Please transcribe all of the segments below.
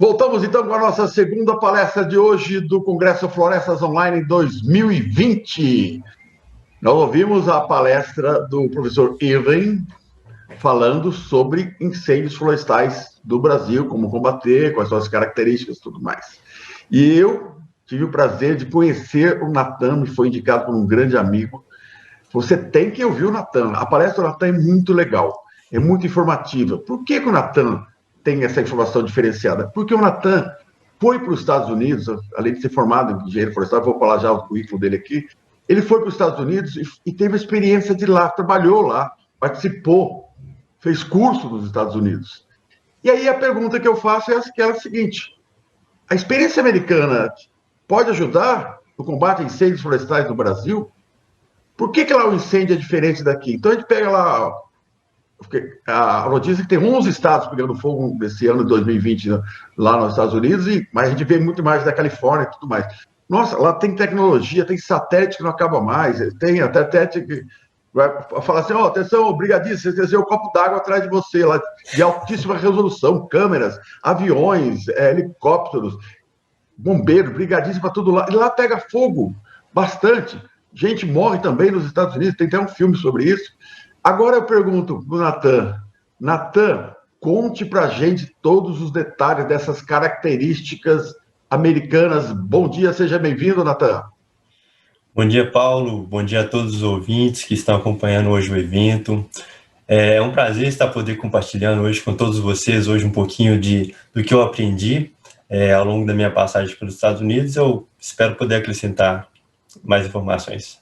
Voltamos então com a nossa segunda palestra de hoje do Congresso Florestas Online 2020. Nós ouvimos a palestra do professor Irving falando sobre incêndios florestais do Brasil, como combater, quais são as características e tudo mais. E eu tive o prazer de conhecer o Natan, me foi indicado por um grande amigo. Você tem que ouvir o Natan. A palestra do Natan é muito legal, é muito informativa. Por que o Natan tem essa informação diferenciada? Porque o Natan foi para os Estados Unidos, além de ser formado em engenheiro florestal, vou falar já o currículo dele aqui, ele foi para os Estados Unidos e teve a experiência de lá, trabalhou lá, participou, fez curso nos Estados Unidos. E aí a pergunta que eu faço é aquela seguinte: a experiência americana pode ajudar no combate a incêndios florestais no Brasil? Por que lá o incêndio é diferente daqui? Então a gente pega lá, a notícia que tem 11 estados pegando fogo nesse ano de 2020 lá nos Estados Unidos, mas a gente vê muito mais da Califórnia e tudo mais. Nossa, lá tem tecnologia, tem satélite que não acaba mais, tem até satélite que vai falar assim, atenção, brigadista, você tem o copo d'água atrás de você, lá, de altíssima resolução, câmeras, aviões, helicópteros, bombeiros, brigadistas para tudo lá. E lá pega fogo bastante. Gente morre também nos Estados Unidos, tem até um filme sobre isso. Agora eu pergunto para o Natan, conte para a gente todos os detalhes dessas características americanas. Bom dia, seja bem-vindo, Natan. Bom dia, Paulo. Bom dia a todos os ouvintes que estão acompanhando hoje o evento. É um prazer estar poder compartilhando hoje com todos vocês hoje um pouquinho do que eu aprendi ao longo da minha passagem pelos Estados Unidos. Eu espero poder acrescentar mais informações.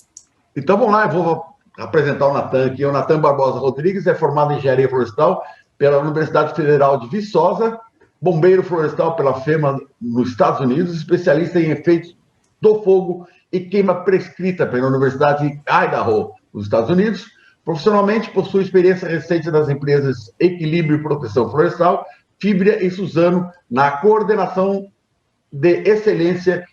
Então vamos lá, eu vou apresentar o Natan aqui. O Natan Barbosa Rodrigues é formado em Engenharia Florestal pela Universidade Federal de Viçosa, bombeiro florestal pela FEMA nos Estados Unidos, especialista em efeitos do fogo e queima prescrita pela Universidade de Idaho, nos Estados Unidos. Profissionalmente, possui experiência recente nas empresas Equilíbrio e Proteção Florestal, Fibria e Suzano, na coordenação de excelência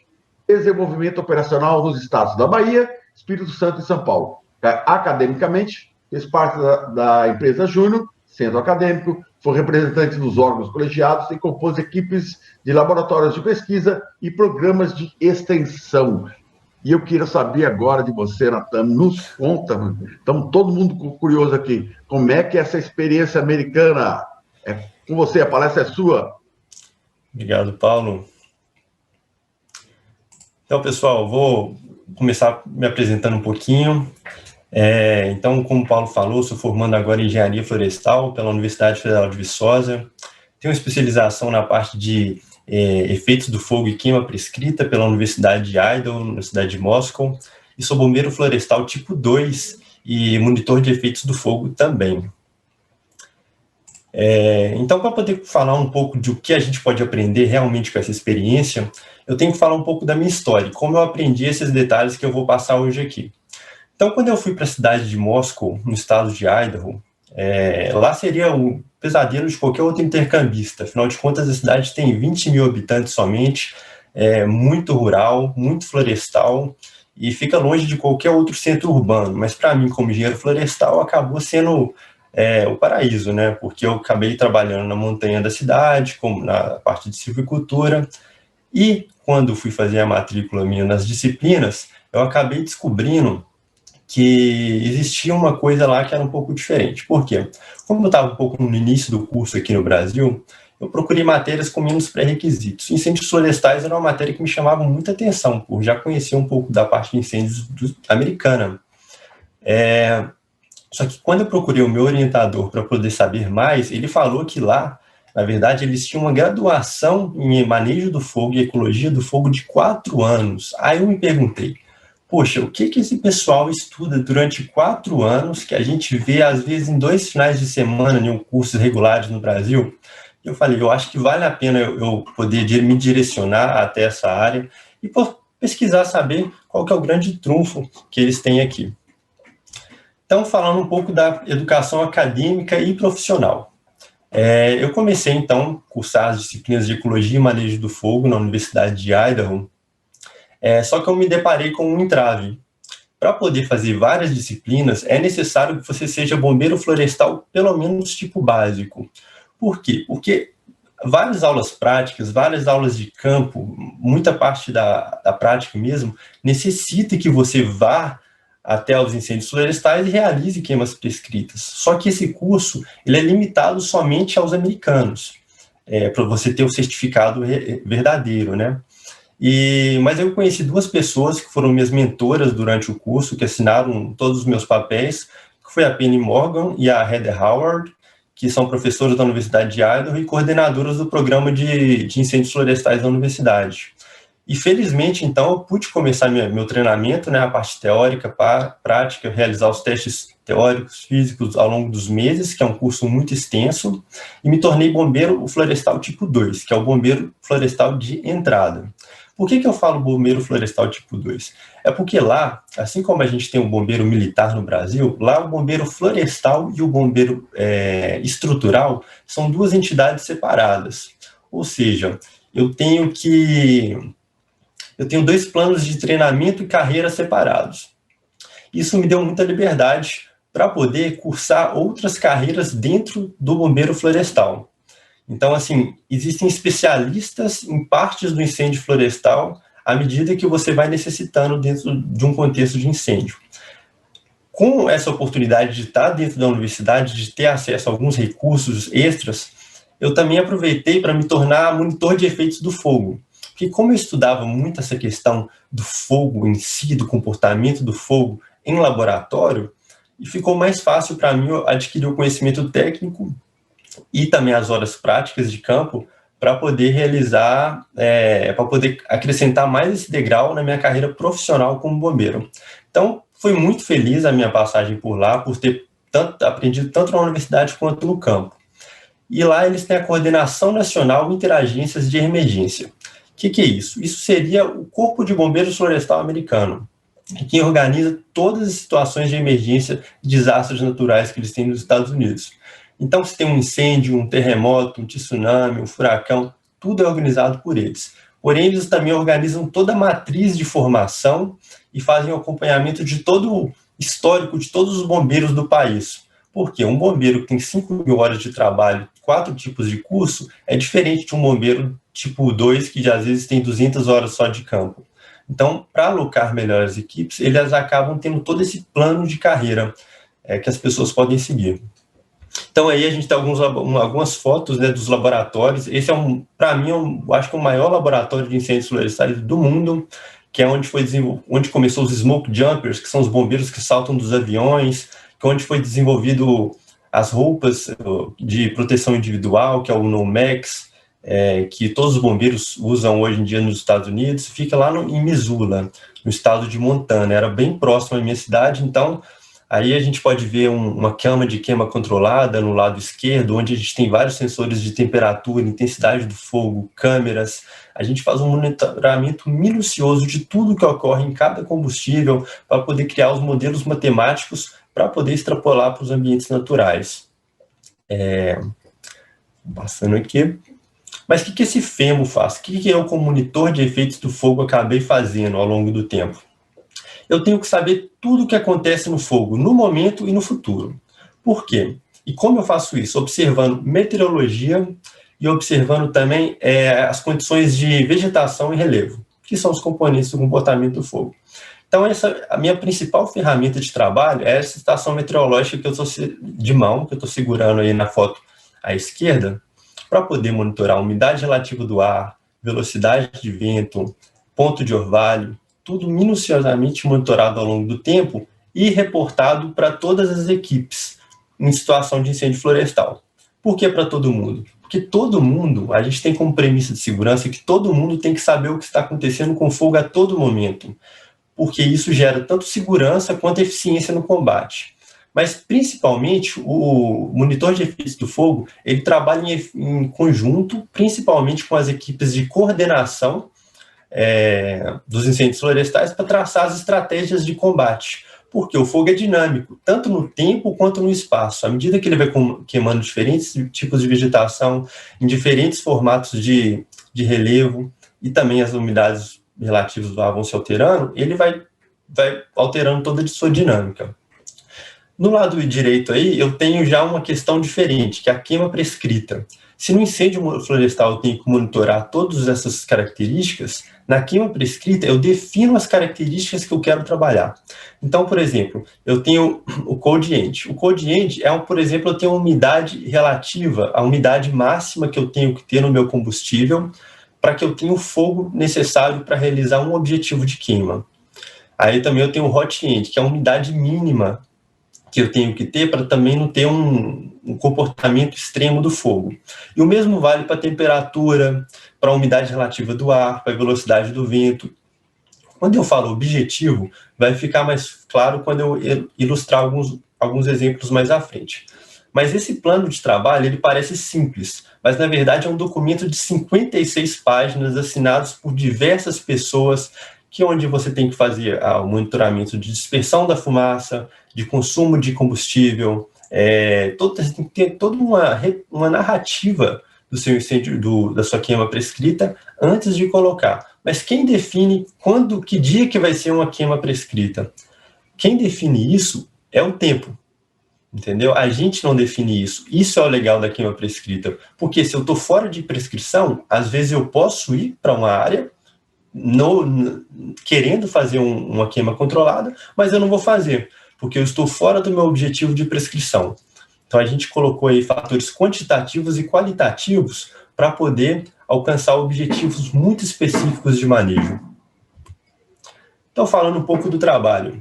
e desenvolvimento operacional nos estados da Bahia, Espírito Santo e São Paulo. Academicamente, fez parte da empresa Júnior, centro acadêmico, foi representante dos órgãos colegiados e compôs equipes de laboratórios de pesquisa e programas de extensão. E eu queria saber agora de você, Natan, nos conta, estamos todo mundo curioso aqui, como é que é essa experiência americana? É com você, a palestra é sua. Obrigado, Paulo. Então, pessoal, vou começar me apresentando um pouquinho. Então, como o Paulo falou, sou formando agora em Engenharia Florestal pela Universidade Federal de Viçosa. Tenho especialização na parte de efeitos do fogo e queima prescrita pela Universidade de Idaho, na cidade de Moscow. E sou bombeiro florestal tipo 2 e monitor de efeitos do fogo também. Então, para poder falar um pouco de o que a gente pode aprender realmente com essa experiência, eu tenho que falar um pouco da minha história, como eu aprendi esses detalhes que eu vou passar hoje aqui. Então, quando eu fui para a cidade de Moscow, no estado de Idaho, lá seria um pesadelo de qualquer outro intercambista. Afinal de contas, a cidade tem 20 mil habitantes somente, muito rural, muito florestal, e fica longe de qualquer outro centro urbano. Mas, para mim, como engenheiro florestal, acabou sendo o paraíso, né? Porque eu acabei trabalhando na montanha da cidade, como na parte de silvicultura, e quando fui fazer a matrícula minha nas disciplinas, eu acabei descobrindo que existia uma coisa lá que era um pouco diferente. Por quê? Como eu estava um pouco no início do curso aqui no Brasil, eu procurei matérias com menos pré-requisitos. Incêndios florestais era uma matéria que me chamava muita atenção, por já conhecer um pouco da parte de incêndios americana. Só que quando eu procurei o meu orientador para poder saber mais, ele falou que lá, na verdade, eles tinham uma graduação em manejo do fogo e ecologia do fogo de 4 anos. Aí eu me perguntei, poxa, o que esse pessoal estuda durante 4 anos, que a gente vê, às vezes, em 2 finais de semana, em cursos regulares no Brasil? Eu falei, eu acho que vale a pena eu poder me direcionar até essa área e pesquisar, saber qual que é o grande trunfo que eles têm aqui. Então, falando um pouco da educação acadêmica e profissional. Eu comecei, então, a cursar as disciplinas de Ecologia e Manejo do Fogo na Universidade de Idaho, só que eu me deparei com um entrave. Para poder fazer várias disciplinas, é necessário que você seja bombeiro florestal, pelo menos tipo básico. Por quê? Porque várias aulas práticas, várias aulas de campo, muita parte da prática mesmo, necessita que você vá até os incêndios florestais e realize queimas prescritas. Só que esse curso ele é limitado somente aos americanos, para você ter o certificado verdadeiro, né? Mas eu conheci duas pessoas que foram minhas mentoras durante o curso, que assinaram todos os meus papéis, que foi a Penny Morgan e a Heather Howard, que são professoras da Universidade de Idaho e coordenadoras do programa de incêndios florestais da universidade. E, felizmente, então, eu pude começar meu treinamento, né, a parte teórica, prática, realizar os testes teóricos, físicos ao longo dos meses, que é um curso muito extenso, e me tornei bombeiro florestal tipo 2, que é o bombeiro florestal de entrada. Por que eu falo bombeiro florestal tipo 2? É porque lá, assim como a gente tem o bombeiro militar no Brasil, lá o bombeiro florestal e o bombeiro estrutural são duas entidades separadas. Ou seja, eu tenho dois planos de treinamento e carreira separados. Isso me deu muita liberdade para poder cursar outras carreiras dentro do bombeiro florestal. Então, assim, existem especialistas em partes do incêndio florestal à medida que você vai necessitando dentro de um contexto de incêndio. Com essa oportunidade de estar dentro da universidade, de ter acesso a alguns recursos extras, eu também aproveitei para me tornar monitor de efeitos do fogo. Porque como eu estudava muito essa questão do fogo em si, do comportamento do fogo em laboratório, e ficou mais fácil para mim adquirir o conhecimento técnico e também as horas práticas de campo para poder realizar, para poder acrescentar mais esse degrau na minha carreira profissional como bombeiro. Então, foi muito feliz a minha passagem por lá, por ter aprendido tanto na universidade quanto no campo. E lá eles têm a Coordenação Nacional Interagências de Emergência. O que é isso? Isso seria o Corpo de Bombeiros Florestal Americano, que organiza todas as situações de emergência e desastres naturais que eles têm nos Estados Unidos. Então, se tem um incêndio, um terremoto, um tsunami, um furacão, tudo é organizado por eles. Porém, eles também organizam toda a matriz de formação e fazem o acompanhamento de todo o histórico de todos os bombeiros do país. Porque um bombeiro que tem 5.000 horas de trabalho, 4 tipos de curso, é diferente de um bombeiro tipo 2, que às vezes tem 200 horas só de campo. Então, para alocar melhor as equipes, eles acabam tendo todo esse plano de carreira que as pessoas podem seguir. Então, aí a gente tem algumas fotos, né, dos laboratórios. Esse para mim, acho que é o maior laboratório de incêndios florestais do mundo, que é onde começou os smoke jumpers, que são os bombeiros que saltam dos aviões, que é onde foi desenvolvido as roupas de proteção individual, que é o Nomex, que todos os bombeiros usam hoje em dia nos Estados Unidos. Fica lá em Missoula, no estado de Montana. Era bem próximo à minha cidade, então aí a gente pode ver uma cama de queima controlada no lado esquerdo, onde a gente tem vários sensores de temperatura, intensidade do fogo, câmeras. A gente faz um monitoramento minucioso de tudo que ocorre em cada combustível para poder criar os modelos matemáticos para poder extrapolar para os ambientes naturais. Passando aqui. Mas o que esse FEMO faz? O que eu, como monitor de efeitos do fogo, acabei fazendo ao longo do tempo? Eu tenho que saber tudo o que acontece no fogo, no momento e no futuro. Por quê? E como eu faço isso? Observando meteorologia e observando também as condições de vegetação e relevo, que são os componentes do comportamento do fogo. Então, a minha principal ferramenta de trabalho é essa estação meteorológica que eu estou de mão, que eu estou segurando aí na foto à esquerda, para poder monitorar a umidade relativa do ar, velocidade de vento, ponto de orvalho, tudo minuciosamente monitorado ao longo do tempo e reportado para todas as equipes em situação de incêndio florestal. Por que para todo mundo? Porque todo mundo, a gente tem como premissa de segurança que todo mundo tem que saber o que está acontecendo com o fogo a todo momento, porque isso gera tanto segurança quanto eficiência no combate. Mas, principalmente, o monitor de efeitos do fogo, ele trabalha em conjunto, principalmente com as equipes de coordenação dos incêndios florestais para traçar as estratégias de combate, porque o fogo é dinâmico, tanto no tempo quanto no espaço. À medida que ele vai queimando diferentes tipos de vegetação, em diferentes formatos de relevo, e também as umidades relativas do ar vão se alterando, ele vai alterando toda a sua dinâmica. No lado direito aí, eu tenho já uma questão diferente, que é a queima prescrita. Se no incêndio florestal eu tenho que monitorar todas essas características, na queima prescrita eu defino as características que eu quero trabalhar. Então, por exemplo, eu tenho o codiente. O codiente é, por exemplo, eu tenho uma umidade relativa, a umidade máxima que eu tenho que ter no meu combustível para que eu tenha o fogo necessário para realizar um objetivo de queima. Aí também eu tenho o hotient, que é a umidade mínima que eu tenho que ter para também não ter um comportamento extremo do fogo. E o mesmo vale para a temperatura, para a umidade relativa do ar, para a velocidade do vento. Quando eu falo objetivo, vai ficar mais claro quando eu ilustrar alguns exemplos mais à frente. Mas esse plano de trabalho, ele parece simples, mas na verdade é um documento de 56 páginas assinados por diversas pessoas, onde você tem que fazer o monitoramento de dispersão da fumaça, de consumo de combustível, você tem que ter toda uma narrativa do seu incêndio, da sua queima prescrita, antes de colocar. Mas quem define que dia que vai ser uma queima prescrita? Quem define isso é o tempo, entendeu? A gente não define isso. Isso é o legal da queima prescrita, porque se eu estou fora de prescrição, às vezes eu posso ir para uma área querendo fazer uma queima controlada, mas eu não vou fazer, porque eu estou fora do meu objetivo de prescrição. Então, a gente colocou aí fatores quantitativos e qualitativos para poder alcançar objetivos muito específicos de manejo. Então, falando um pouco do trabalho.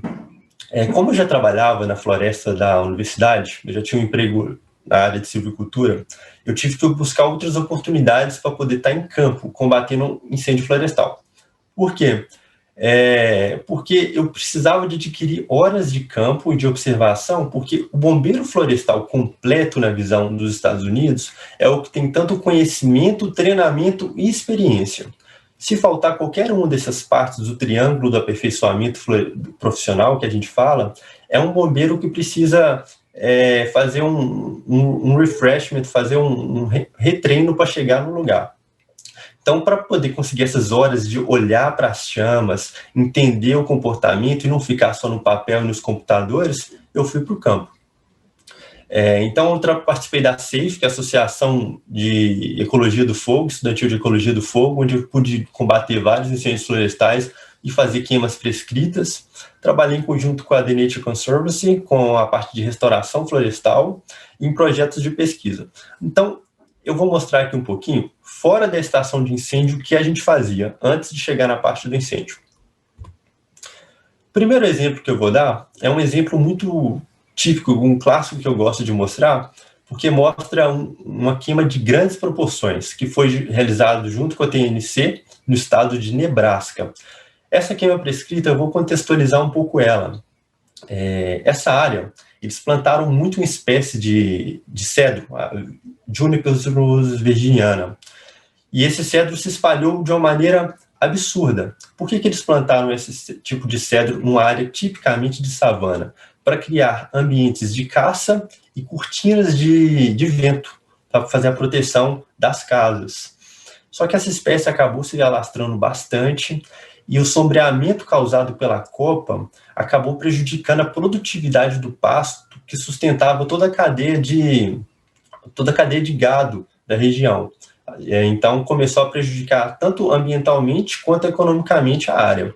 Como eu já trabalhava na floresta da universidade, eu já tinha um emprego na área de silvicultura, eu tive que buscar outras oportunidades para poder estar em campo, combatendo incêndio florestal. Por quê? Porque eu precisava de adquirir horas de campo e de observação, porque o bombeiro florestal completo na visão dos Estados Unidos é o que tem tanto conhecimento, treinamento e experiência. Se faltar qualquer uma dessas partes do triângulo do aperfeiçoamento profissional que a gente fala, é um bombeiro que precisa fazer um refreshment, fazer um retreino para chegar no lugar. Então, para poder conseguir essas horas de olhar para as chamas, entender o comportamento e não ficar só no papel e nos computadores, eu fui para o campo. Então, eu participei da SAFE, que é a Associação de Ecologia do Fogo, Estudantil de Ecologia do Fogo, onde eu pude combater vários incêndios florestais e fazer queimas prescritas. Trabalhei em conjunto com a The Nature Conservancy, com a parte de restauração florestal, em projetos de pesquisa. Então, eu vou mostrar aqui um pouquinho, fora da estação de incêndio, o que a gente fazia antes de chegar na parte do incêndio. O primeiro exemplo que eu vou dar é um exemplo muito típico, um clássico que eu gosto de mostrar, porque mostra uma queima de grandes proporções, que foi realizado junto com a TNC no estado de Nebraska. Essa queima prescrita, eu vou contextualizar um pouco ela. Essa área, eles plantaram muito uma espécie de cedro, Juniper virginiana. E esse cedro se espalhou de uma maneira absurda. Por que eles plantaram esse tipo de cedro numa área tipicamente de savana? Para criar ambientes de caça e cortinas de vento, para fazer a proteção das casas. Só que essa espécie acabou se alastrando bastante e o sombreamento causado pela copa acabou prejudicando a produtividade do pasto que sustentava toda a cadeia de gado da região. Então, começou a prejudicar tanto ambientalmente quanto economicamente a área.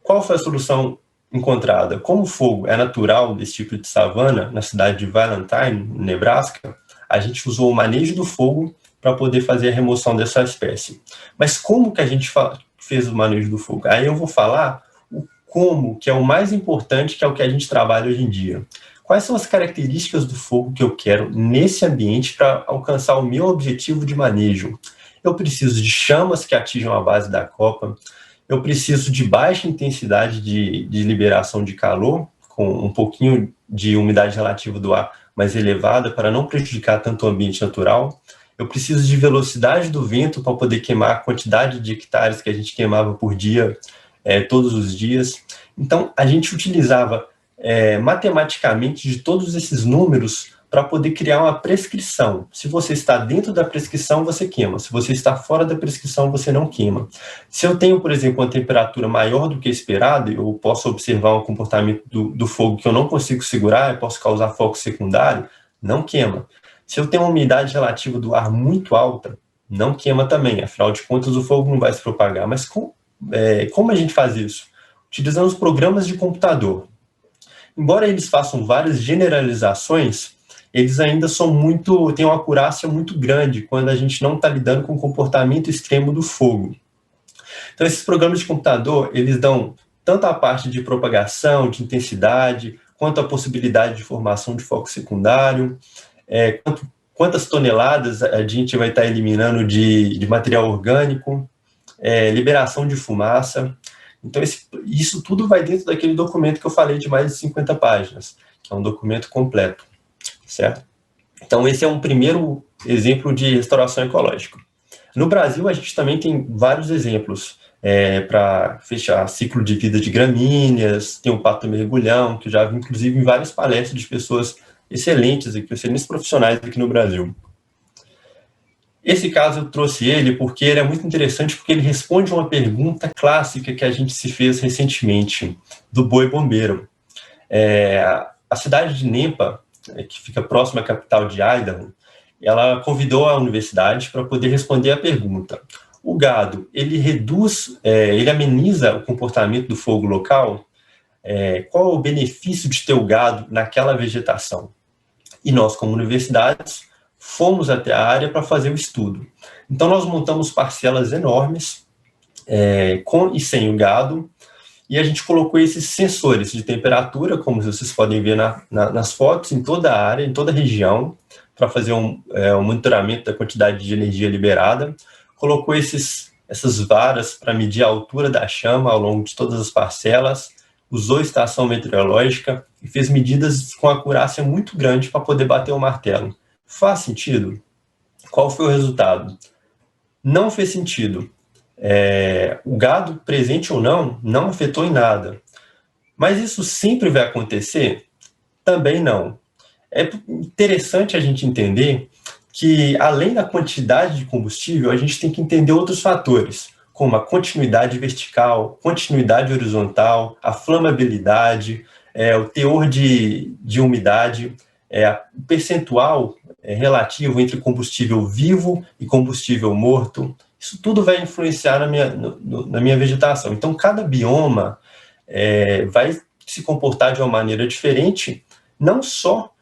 Qual foi a solução encontrada? Como o fogo é natural desse tipo de savana, na cidade de Valentine, Nebraska, a gente usou o manejo do fogo para poder fazer a remoção dessa espécie. Mas como que a gente fez o manejo do fogo? Aí eu vou falar o como, que é o mais importante, que é o que a gente trabalha hoje em dia. Quais são as características do fogo que eu quero nesse ambiente para alcançar o meu objetivo de manejo? Eu preciso de chamas que atinjam a base da copa, eu preciso de baixa intensidade de liberação de calor, com um pouquinho de umidade relativa do ar mais elevada, para não prejudicar tanto o ambiente natural. Eu preciso de velocidade do vento para poder queimar a quantidade de hectares que a gente queimava por dia, todos os dias. Então, a gente utilizava matematicamente de todos esses números para poder criar uma prescrição. Se você está dentro da prescrição, você queima. Se você está fora da prescrição, você não queima. Se eu tenho, por exemplo, uma temperatura maior do que esperado, eu posso observar um comportamento do fogo que eu não consigo segurar, eu posso causar foco secundário, não queima. Se eu tenho uma umidade relativa do ar muito alta, não queima também, afinal de contas o fogo não vai se propagar. Mas como a gente faz isso? Utilizando os programas de computador. Embora eles façam várias generalizações, eles ainda têm uma acurácia muito grande quando a gente não está lidando com o comportamento extremo do fogo. Então, esses programas de computador, eles dão tanto a parte de propagação, de intensidade, quanto a possibilidade de formação de foco secundário, quantas toneladas a gente vai estar eliminando de material orgânico, liberação de fumaça. Então, isso tudo vai dentro daquele documento que eu falei de mais de 50 páginas, que é um documento completo, certo? Então, esse é um primeiro exemplo de restauração ecológica. No Brasil, a gente também tem vários exemplos para fechar ciclo de vida de gramíneas, tem o pato mergulhão, que eu já vi, inclusive, em várias palestras de pessoas excelentes profissionais aqui no Brasil. Esse caso eu trouxe ele porque ele é muito interessante, porque ele responde a uma pergunta clássica que a gente se fez recentemente, do boi bombeiro. A cidade de Nampa, que fica próxima à capital de Idaho, ela convidou a universidade para poder responder a pergunta: o gado, ele ameniza o comportamento do fogo local? Qual é o benefício de ter o gado naquela vegetação? E nós, como universidades, fomos até a área para fazer o estudo. Então, nós montamos parcelas enormes, com e sem o gado, e a gente colocou esses sensores de temperatura, como vocês podem ver nas fotos, em toda a área, em toda a região, para fazer um monitoramento da quantidade de energia liberada. Colocou essas varas para medir a altura da chama ao longo de todas as parcelas, usou estação meteorológica e fez medidas com acurácia muito grande para poder bater o martelo. Faz sentido? Qual foi o resultado? Não fez sentido. O gado, presente ou não afetou em nada. Mas isso sempre vai acontecer? Também não. É interessante a gente entender que, além da quantidade de combustível, a gente tem que entender outros fatores, como a continuidade vertical, continuidade horizontal, a flamabilidade, o teor de umidade, o percentual relativo entre combustível vivo e combustível morto. Isso tudo vai influenciar na minha vegetação. Então, cada bioma vai se comportar de uma maneira diferente, não só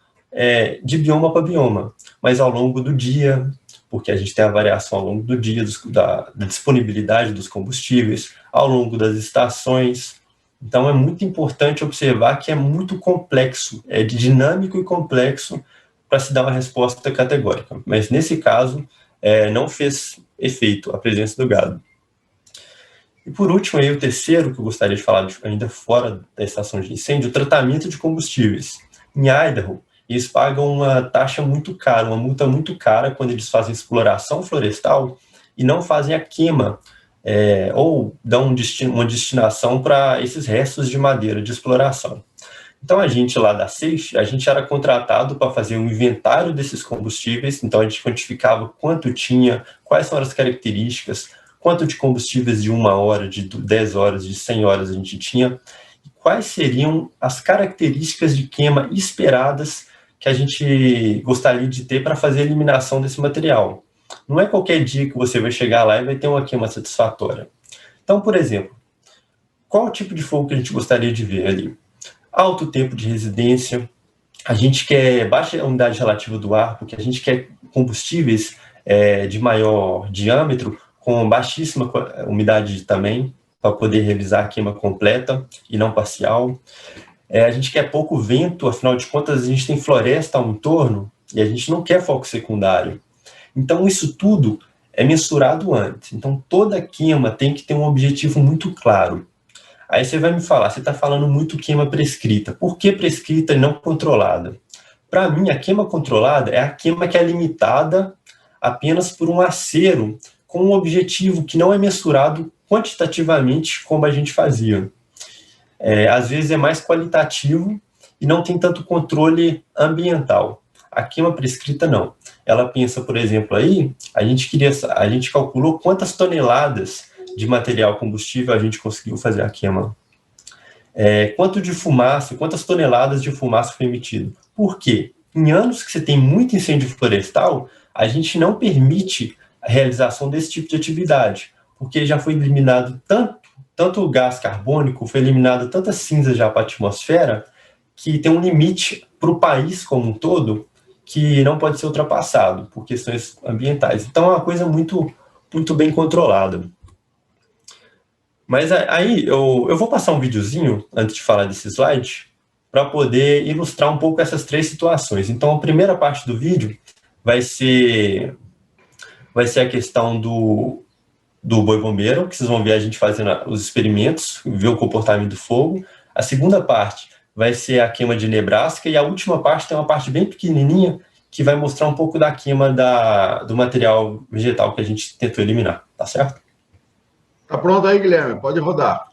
de bioma para bioma, mas ao longo do dia, porque a gente tem a variação ao longo do dia da disponibilidade dos combustíveis, ao longo das estações. Então, é muito importante observar que é muito complexo, é dinâmico e complexo para se dar uma resposta categórica. Mas, nesse caso, não fez efeito a presença do gado. E, por último, aí, o terceiro que eu gostaria de falar, ainda fora da estação de incêndio, o tratamento de combustíveis. Em Idaho, eles pagam uma taxa muito cara, uma multa muito cara quando eles fazem exploração florestal e não fazem a queima, ou dão uma destinação para esses restos de madeira de exploração. Então, a gente lá da SAFE, a gente era contratado para fazer um inventário desses combustíveis, então a gente quantificava quanto tinha, quais são as características, quanto de combustíveis de 1 hora, de 10 horas, de 100 horas a gente tinha, e quais seriam as características de queima esperadas que a gente gostaria de ter para fazer a eliminação desse material. Não é qualquer dia que você vai chegar lá e vai ter uma queima satisfatória. Então, por exemplo, qual o tipo de fogo que a gente gostaria de ver ali? Alto tempo de residência, a gente quer baixa umidade relativa do ar, porque a gente quer combustíveis de maior diâmetro, com baixíssima umidade também, para poder realizar a queima completa e não parcial. A gente quer pouco vento, afinal de contas a gente tem floresta ao entorno e a gente não quer foco secundário. Então isso tudo é mensurado antes. Então toda queima tem que ter um objetivo muito claro. Aí você vai me falar, você está falando muito queima prescrita. Por que prescrita e não controlada? Para mim, a queima controlada é a queima que é limitada apenas por um acero com um objetivo que não é mensurado quantitativamente como a gente fazia. Às vezes é mais qualitativo e não tem tanto controle ambiental. A queima prescrita não. Ela pensa, por exemplo, aí, a gente calculou quantas toneladas de material combustível a gente conseguiu fazer a queima. Quanto de fumaça, quantas toneladas de fumaça foi emitido. Por quê? em anos que você tem muito incêndio florestal, a gente não permite a realização desse tipo de atividade, porque já foi eliminado tanto o gás carbônico, foi eliminado tanta cinza já para a atmosfera, que tem um limite para o país como um todo, que não pode ser ultrapassado por questões ambientais. Então é uma coisa muito, muito bem controlada. Mas aí eu vou passar um videozinho, antes de falar desse slide, para poder ilustrar um pouco essas três situações. Então a primeira parte do vídeo vai ser a questão do boi bombeiro, que vocês vão ver a gente fazendo os experimentos, ver o comportamento do fogo. A segunda parte vai ser a queima de Nebraska, e a última parte tem uma parte bem pequenininha, que vai mostrar um pouco da queima do material vegetal que a gente tentou eliminar, tá certo? Tá pronto aí, Guilherme, pode rodar.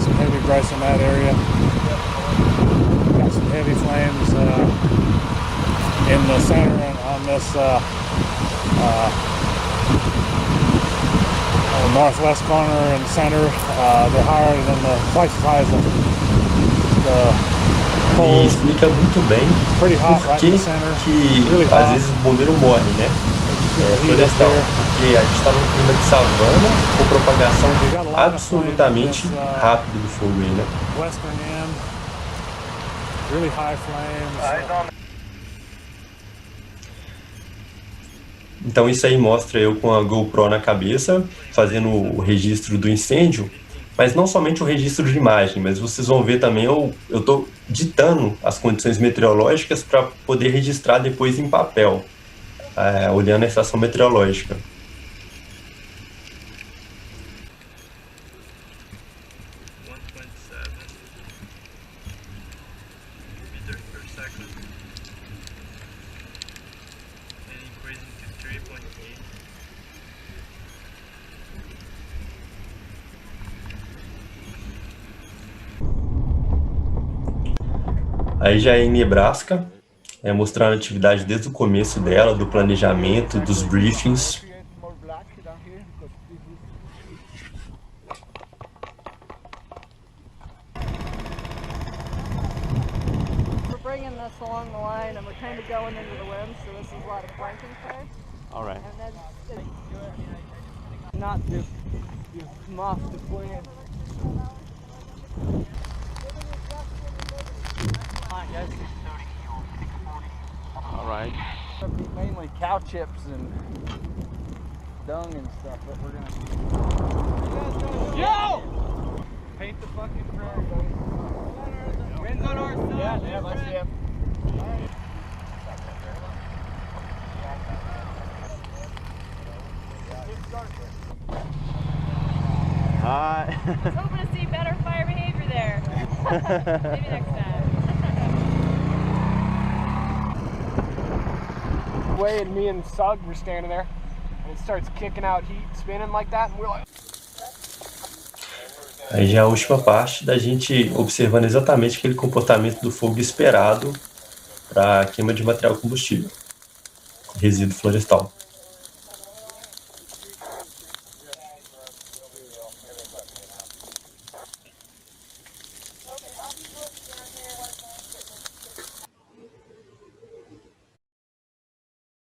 Some heavy brush in that area. Got some heavy flames in the center on this northwest corner and center. They're higher than twice as high as the E explica muito bem por que às vezes o bombeiro morre, né? Florestal, porque a gente está num clima de savana com propagação absolutamente rápida do fogo aí, né? Western end, really high flames. Então isso aí mostra eu com a GoPro na cabeça, fazendo o registro do incêndio, mas não somente o registro de imagem, mas vocês vão ver também, eu estou ditando as condições meteorológicas para poder registrar depois em papel, olhando a estação meteorológica. Aí já é em Nebraska, mostrando a atividade desde o começo dela, do planejamento, dos briefings. We're bringing this along the line and we're kind of going into the wind, so this is a lot of flanking fire. All right. And then not just come off the plan. Guys. All right. Mainly cow chips and dung and stuff, but we're gonna. Yo! Paint the fucking front, buddy. Wind's on our side. Yeah, I see him. I was hoping to see better fire behavior there. Maybe next time. Way and me and Sug were standing there, and it starts kicking out heat, spinning like that, and we're like. Aí já é a última parte da gente observando exatamente aquele comportamento do fogo esperado para queima de material combustível, resíduo florestal.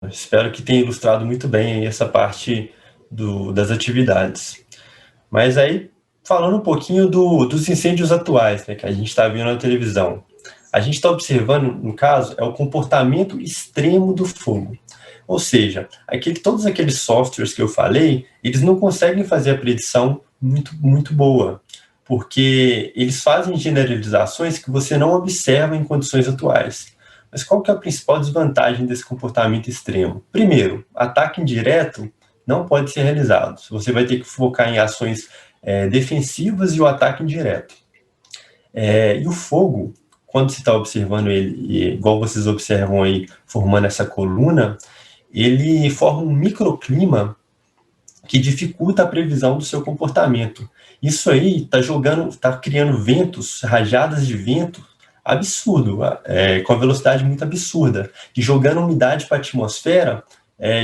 Espero que tenha ilustrado muito bem essa parte das atividades. Mas aí, falando um pouquinho dos incêndios atuais, né, que a gente está vendo na televisão. A gente está observando, no caso, o comportamento extremo do fogo. Ou seja, todos aqueles softwares que eu falei, eles não conseguem fazer a predição muito boa, porque eles fazem generalizações que você não observa em condições atuais. Mas qual que é a principal desvantagem desse comportamento extremo? Primeiro, ataque indireto não pode ser realizado. Você vai ter que focar em ações defensivas e o ataque indireto. E o fogo, quando você está observando ele, igual vocês observam aí, formando essa coluna, ele forma um microclima que dificulta a previsão do seu comportamento. Isso aí está criando ventos, rajadas de vento, absurdo, com a velocidade muito absurda, e jogando umidade para a atmosfera,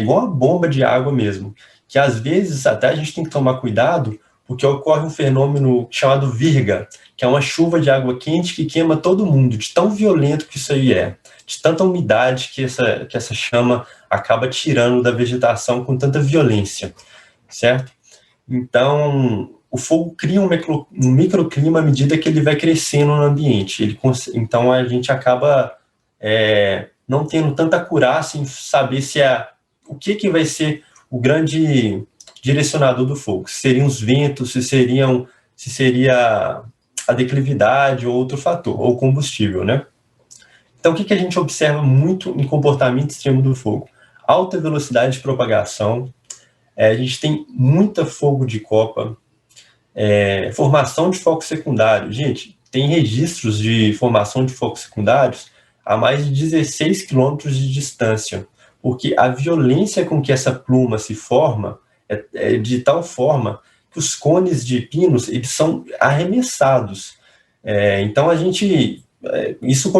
igual uma bomba de água mesmo, que às vezes até a gente tem que tomar cuidado, porque ocorre um fenômeno chamado virga, que é uma chuva de água quente que queima todo mundo, de tão violento que isso aí é, de tanta umidade que essa chama acaba tirando da vegetação com tanta violência, certo? Então, o fogo cria um microclima à medida que ele vai crescendo no ambiente. Então, a gente acaba não tendo tanta acurácia em saber o que vai ser o grande direcionador do fogo. Se seriam os ventos, se seria a declividade ou outro fator, ou combustível, né? Então, o que a gente observa muito em comportamento extremo do fogo? Alta velocidade de propagação, a gente tem muita fogo de copa, formação de focos secundários. Gente, tem registros de formação de focos secundários a mais de 16 quilômetros de distância, porque a violência com que essa pluma se forma é de tal forma que os cones de pinos eles são arremessados. Então,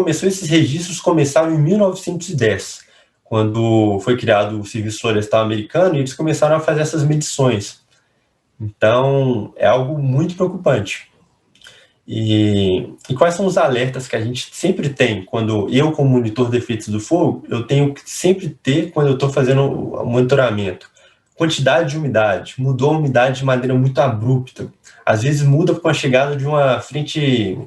esses registros começaram em 1910, quando foi criado o Serviço Florestal Americano, e eles começaram a fazer essas medições. Então, é algo muito preocupante. E quais são os alertas que a gente sempre tem, quando eu, como monitor de efeitos do fogo, eu tenho que sempre ter quando eu estou fazendo o monitoramento? Quantidade de umidade. Mudou a umidade de maneira muito abrupta. Às vezes muda com a chegada de uma frente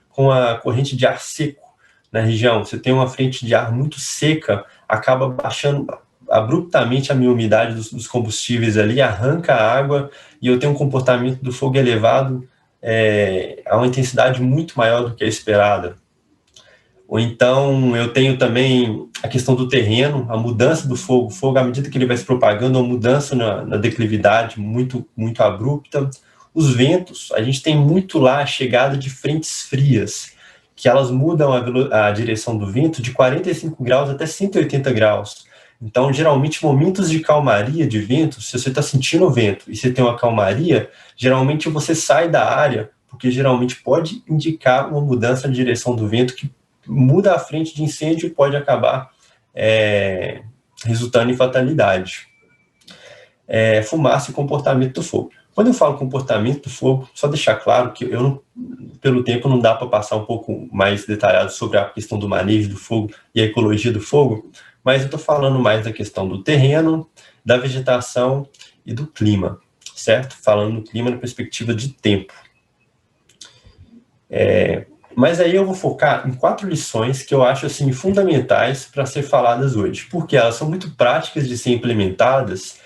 com a corrente de ar seco na região. Você tem uma frente de ar muito seca, acaba baixando abruptamente a minha umidade dos combustíveis ali, arranca a água, e eu tenho um comportamento do fogo elevado a uma intensidade muito maior do que a esperada. Ou então eu tenho também a questão do terreno, a mudança do fogo. O fogo, à medida que ele vai se propagando, uma mudança na declividade muito, muito abrupta. Os ventos, a gente tem muito lá a chegada de frentes frias, que elas mudam a direção do vento de 45 graus até 180 graus. Então, geralmente, momentos de calmaria de vento, se você está sentindo o vento e você tem uma calmaria, geralmente você sai da área, porque geralmente pode indicar uma mudança de direção do vento que muda a frente de incêndio e pode acabar resultando em fatalidade. Fumaça e comportamento do fogo. Quando eu falo comportamento do fogo, só deixar claro que pelo tempo não dá para passar um pouco mais detalhado sobre a questão do manejo do fogo e a ecologia do fogo, mas eu estou falando mais da questão do terreno, da vegetação e do clima, certo? Falando do clima na perspectiva de tempo. Mas aí eu vou focar em 4 lições que eu acho assim, fundamentais para ser faladas hoje, porque elas são muito práticas de ser implementadas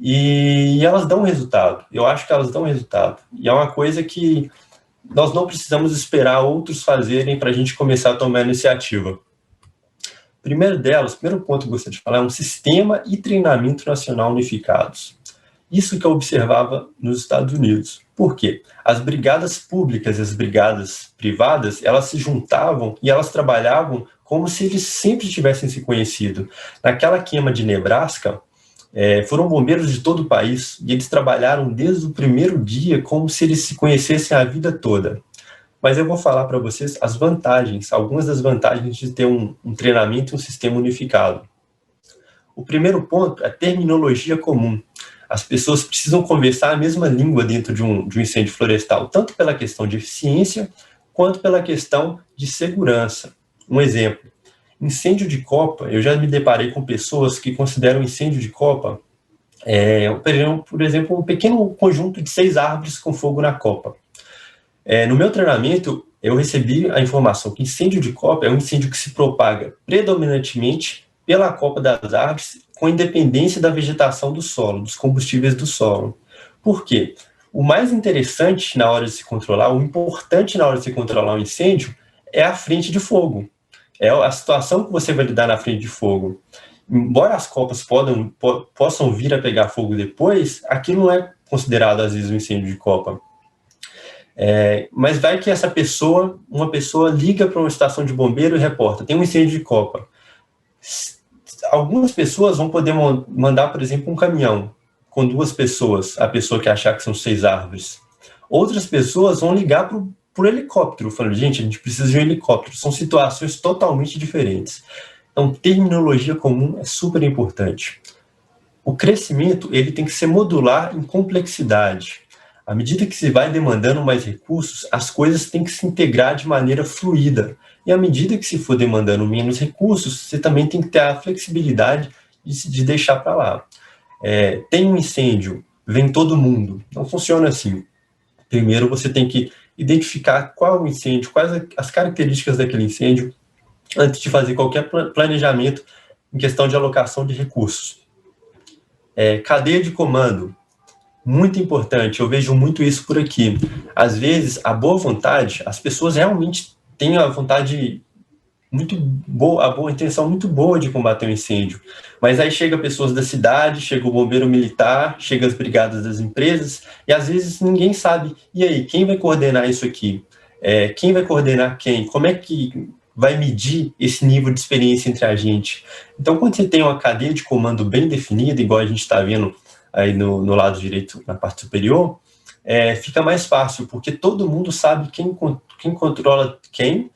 e elas dão resultado. Eu acho que elas dão resultado. E é uma coisa que nós não precisamos esperar outros fazerem para a gente começar a tomar a iniciativa. O primeiro ponto que eu gostaria de falar é um sistema e treinamento nacional unificados. Isso que eu observava nos Estados Unidos. Por quê? As brigadas públicas e as brigadas privadas, elas se juntavam e elas trabalhavam como se eles sempre tivessem se conhecido. Naquela queima de Nebraska, foram bombeiros de todo o país e eles trabalharam desde o primeiro dia como se eles se conhecessem a vida toda. Mas eu vou falar para vocês as vantagens, algumas das vantagens de ter um treinamento e um sistema unificado. O primeiro ponto é terminologia comum. As pessoas precisam conversar a mesma língua dentro de um incêndio florestal, tanto pela questão de eficiência, quanto pela questão de segurança. Um exemplo, incêndio de copa, eu já me deparei com pessoas que consideram incêndio de copa, por exemplo, um pequeno conjunto de 6 árvores com fogo na copa. No meu treinamento, eu recebi a informação que incêndio de copa é um incêndio que se propaga predominantemente pela copa das árvores, com independência da vegetação do solo, dos combustíveis do solo. Por quê? O mais interessante na hora de se controlar, o importante na hora de se controlar um incêndio, é a frente de fogo. É a situação que você vai lidar na frente de fogo. Embora as copas possam vir a pegar fogo depois, aquilo não é considerado, às vezes, um incêndio de copa. Mas vai que uma pessoa liga para uma estação de bombeiro e reporta, tem um incêndio de copa. Algumas pessoas vão poder mandar, por exemplo, um caminhão com 2 pessoas, a pessoa que achar que são 6 árvores. Outras pessoas vão ligar por helicóptero, falando, gente, a gente precisa de um helicóptero. São situações totalmente diferentes. Então, terminologia comum é super importante. O crescimento, ele tem que ser modular em complexidade. À medida que se vai demandando mais recursos, as coisas têm que se integrar de maneira fluida. E à medida que se for demandando menos recursos, você também tem que ter a flexibilidade de deixar para lá. Tem um incêndio, vem todo mundo. Não funciona assim. Primeiro você tem que identificar qual é o incêndio, quais as características daquele incêndio, antes de fazer qualquer planejamento em questão de alocação de recursos. Cadeia de comando, muito importante, eu vejo muito isso por aqui. Às vezes, a boa vontade, as pessoas realmente têm a vontade muito boa, a boa intenção muito boa de combater o incêndio, mas aí chega pessoas da cidade, chega o bombeiro militar, chega as brigadas das empresas, e às vezes ninguém sabe, e aí, quem vai coordenar isso aqui? Quem vai coordenar quem? Como é que vai medir esse nível de experiência entre a gente? Então, quando você tem uma cadeia de comando bem definida, igual a gente está vendo aí no lado direito, na parte superior, fica mais fácil, porque todo mundo sabe quem controla quem.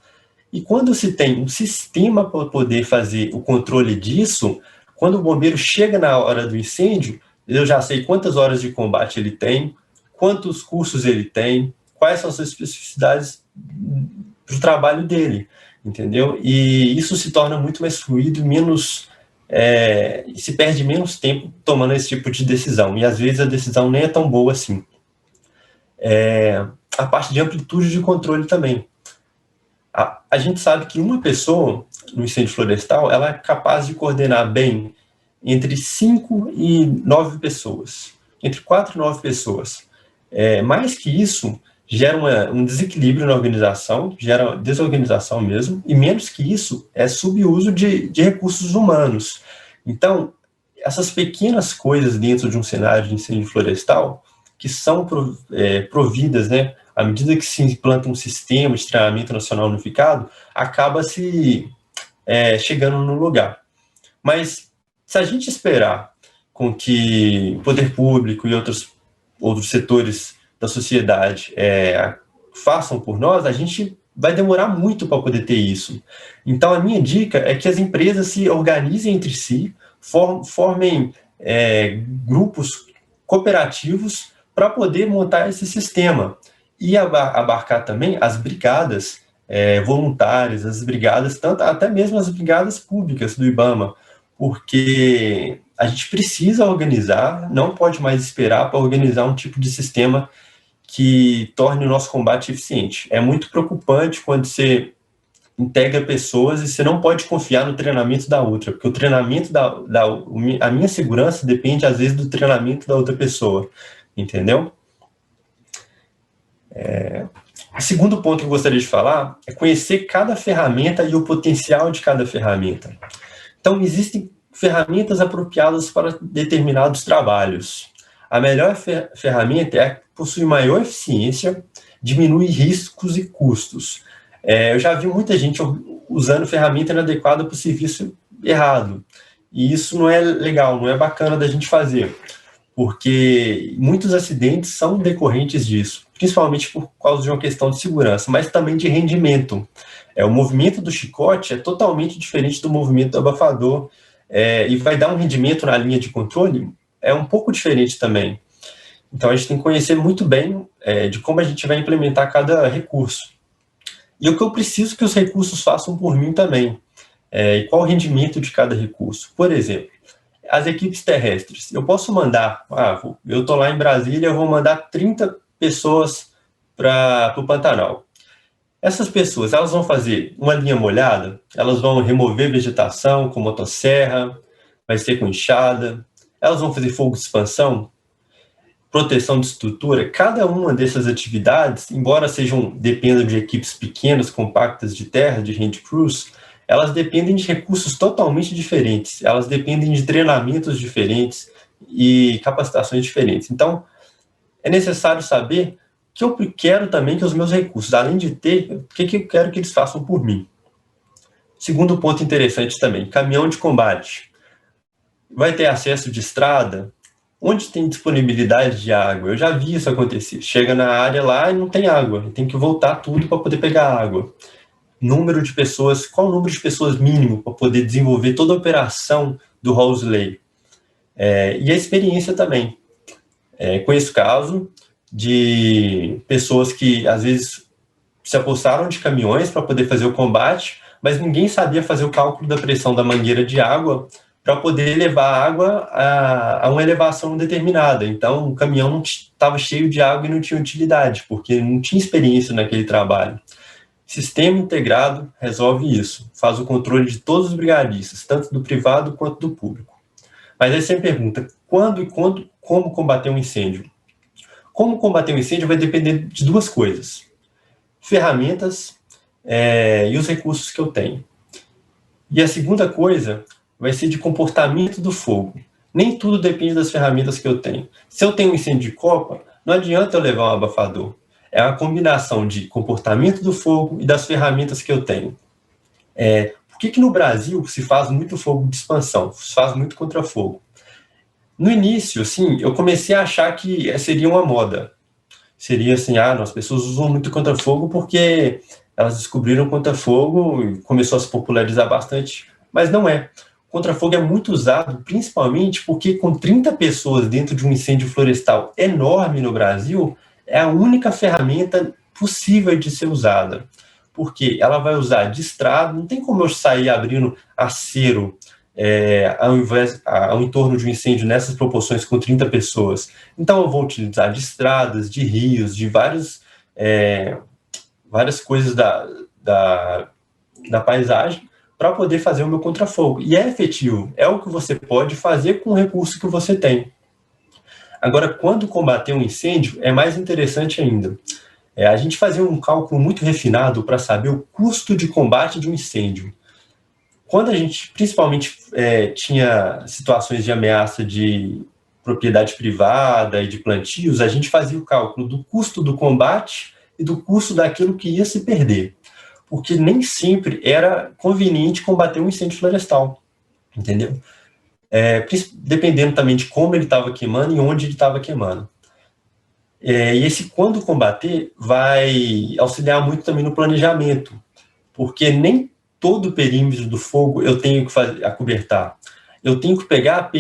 E quando se tem um sistema para poder fazer o controle disso, quando o bombeiro chega na hora do incêndio, eu já sei quantas horas de combate ele tem, quantos cursos ele tem, quais são as especificidades do trabalho dele, entendeu? E isso se torna muito mais fluido, se perde menos tempo tomando esse tipo de decisão. E às vezes a decisão nem é tão boa assim. A parte de amplitude de controle também. A gente sabe que uma pessoa no incêndio florestal, ela é capaz de coordenar bem entre 5 e 9 pessoas, entre 4 e 9 pessoas. Mais que isso, gera um desequilíbrio na organização, gera desorganização mesmo, e menos que isso, é subuso de recursos humanos. Então, essas pequenas coisas dentro de um cenário de incêndio florestal, que são providas, né, à medida que se implanta um sistema de treinamento nacional unificado, acaba se chegando no lugar. Mas, se a gente esperar com que o poder público e outros setores da sociedade façam por nós, a gente vai demorar muito para poder ter isso. Então, a minha dica é que as empresas se organizem entre si, formem grupos cooperativos para poder montar esse sistema. E abarcar também as brigadas voluntárias, as brigadas, até mesmo as brigadas públicas do IBAMA, porque a gente precisa organizar, não pode mais esperar para organizar um tipo de sistema que torne o nosso combate eficiente. É muito preocupante quando você integra pessoas e você não pode confiar no treinamento da outra, porque o treinamento a minha segurança depende, às vezes, do treinamento da outra pessoa, entendeu? O segundo ponto que eu gostaria de falar é conhecer cada ferramenta e o potencial de cada ferramenta. Então, existem ferramentas apropriadas para determinados trabalhos. A melhor ferramenta é a que possui maior eficiência, diminui riscos e custos. Eu já vi muita gente usando ferramenta inadequada para o serviço errado. E isso não é legal, não é bacana da gente fazer, porque muitos acidentes são decorrentes disso, principalmente por causa de uma questão de segurança, mas também de rendimento. O movimento do chicote é totalmente diferente do movimento do abafador, e vai dar um rendimento na linha de controle um pouco diferente também. Então, a gente tem que conhecer muito bem de como a gente vai implementar cada recurso. E o que eu preciso que os recursos façam por mim também. E qual o rendimento de cada recurso. Por exemplo, as equipes terrestres. Eu posso mandar, eu estou lá em Brasília, eu vou mandar 30 pessoas para o Pantanal. Essas pessoas, elas vão fazer uma linha molhada, elas vão remover vegetação com motosserra, vai ser com enxada, elas vão fazer fogo de expansão, proteção de estrutura. Cada uma dessas atividades, embora dependam de equipes pequenas, compactas de terra, de hand crews, elas dependem de recursos totalmente diferentes, elas dependem de treinamentos diferentes e capacitações diferentes. Então, é necessário saber que eu quero também que os meus recursos, além de ter, o que eu quero que eles façam por mim. Segundo ponto interessante também, caminhão de combate. Vai ter acesso de estrada? Onde tem disponibilidade de água? Eu já vi isso acontecer. Chega na área lá e não tem água, tem que voltar tudo para poder pegar água. Número de pessoas, qual o número de pessoas mínimo para poder desenvolver toda a operação do Hoseley? E a experiência também. Conheço caso de pessoas que, às vezes, se apossaram de caminhões para poder fazer o combate, mas ninguém sabia fazer o cálculo da pressão da mangueira de água para poder levar a água a uma elevação determinada. Então, o caminhão não estava cheio de água e não tinha utilidade, porque não tinha experiência naquele trabalho. Sistema integrado resolve isso, faz o controle de todos os brigadistas, tanto do privado quanto do público. Mas aí você me pergunta, como combater um incêndio? Como combater um incêndio vai depender de duas coisas: ferramentas e os recursos que eu tenho. E a segunda coisa vai ser de comportamento do fogo. Nem tudo depende das ferramentas que eu tenho. Se eu tenho um incêndio de copa, não adianta eu levar um abafador. É uma combinação de comportamento do fogo e das ferramentas que eu tenho. Por que no Brasil se faz muito fogo de expansão? Se faz muito contra-fogo? No início, assim, eu comecei a achar que seria uma moda. Seria assim, as pessoas usam muito contra-fogo porque elas descobriram contra-fogo e começou a se popularizar bastante, mas não é. O contra-fogo é muito usado, principalmente porque com 30 pessoas dentro de um incêndio florestal enorme no Brasil, é a única ferramenta possível de ser usada. Porque ela vai usar de estrada, não tem como eu sair abrindo acero ao entorno de um incêndio nessas proporções com 30 pessoas. Então eu vou utilizar de estradas, de rios, de várias coisas da paisagem para poder fazer o meu contra-fogo. E é efetivo, é o que você pode fazer com o recurso que você tem. Agora, quando combater um incêndio, é mais interessante ainda. A gente fazia um cálculo muito refinado para saber o custo de combate de um incêndio. Quando a gente, principalmente, tinha situações de ameaça de propriedade privada e de plantios, a gente fazia o cálculo do custo do combate e do custo daquilo que ia se perder. Porque nem sempre era conveniente combater um incêndio florestal, entendeu? Dependendo também de como ele estava queimando e onde ele estava queimando. E esse quando combater vai auxiliar muito também no planejamento, porque nem todo o perímetro do fogo eu tenho que acobertar. Eu tenho que pegar